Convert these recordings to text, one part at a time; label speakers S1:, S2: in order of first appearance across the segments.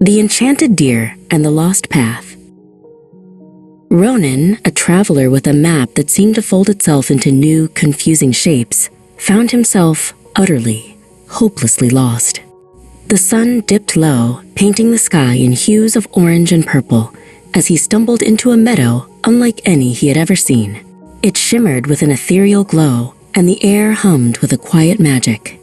S1: The Enchanted Deer and the Lost Path. Ronan, a traveler with a map that seemed to fold itself into new, confusing shapes, found himself utterly, hopelessly lost. The sun dipped low, painting the sky in hues of orange and purple, as he stumbled into a meadow unlike any he had ever seen. It shimmered with an ethereal glow, and the air hummed with a quiet magic.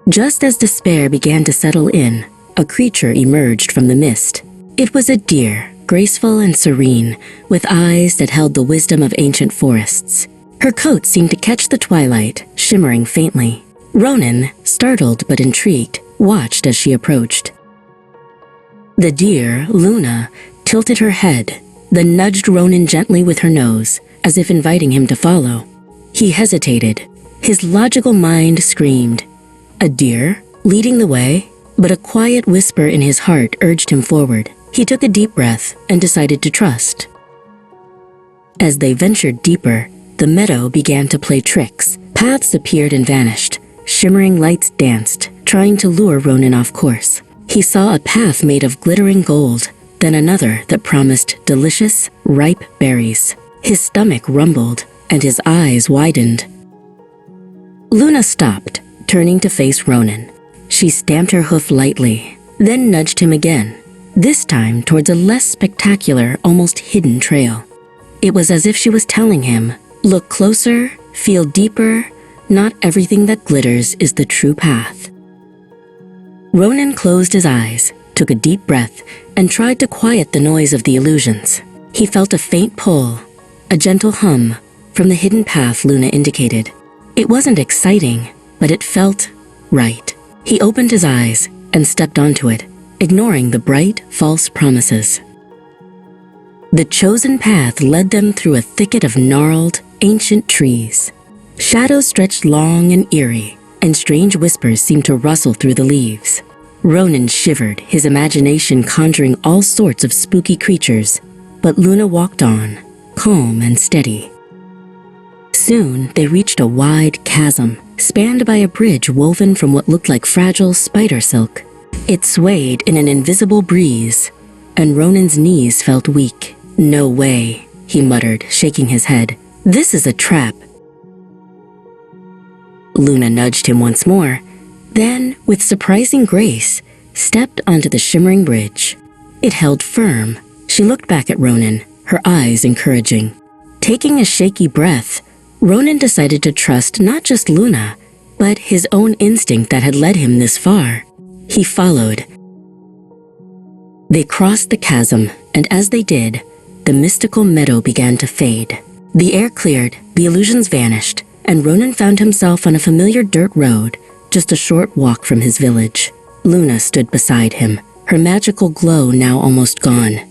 S1: Just as despair began to settle in, a creature emerged from the mist. It was a deer, graceful and serene, with eyes that held the wisdom of ancient forests. Her coat seemed to catch the twilight, shimmering faintly. Ronan, startled but intrigued, watched as she approached. The deer, Luna, tilted her head, then nudged Ronan gently with her nose, as if inviting him to follow. He hesitated. His logical mind screamed, "A deer? Leading the way?" But a quiet whisper in his heart urged him forward. He took a deep breath and decided to trust. As they ventured deeper, the meadow began to play tricks. Paths appeared and vanished. Shimmering lights danced, trying to lure Ronan off course. He saw a path made of glittering gold, then another that promised delicious, ripe berries. His stomach rumbled, and his eyes widened. Luna stopped, turning to face Ronan. She stamped her hoof lightly, then nudged him again, this time towards a less spectacular, almost hidden trail. It was as if she was telling him, "Look closer, feel deeper, not everything that glitters is the true path." Ronan closed his eyes, took a deep breath, and tried to quiet the noise of the illusions. He felt a faint pull, a gentle hum, from the hidden path Luna indicated. It wasn't exciting, but it felt right. He opened his eyes and stepped onto it, ignoring the bright, false promises. The chosen path led them through a thicket of gnarled, ancient trees. Shadows stretched long and eerie, and strange whispers seemed to rustle through the leaves. Ronan shivered, his imagination conjuring all sorts of spooky creatures, but Luna walked on, calm and steady. Soon they reached a wide chasm, spanned by a bridge woven from what looked like fragile spider silk. It swayed in an invisible breeze, and Ronan's knees felt weak. "No way," he muttered, shaking his head. "This is a trap." Luna nudged him once more, then, with surprising grace, stepped onto the shimmering bridge. It held firm. She looked back at Ronan, her eyes encouraging. Taking a shaky breath, Ronan decided to trust not just Luna, but his own instinct that had led him this far. He followed. They crossed the chasm, and as they did, the mystical meadow began to fade. The air cleared, the illusions vanished, and Ronan found himself on a familiar dirt road, just a short walk from his village. Luna stood beside him, her magical glow now almost gone.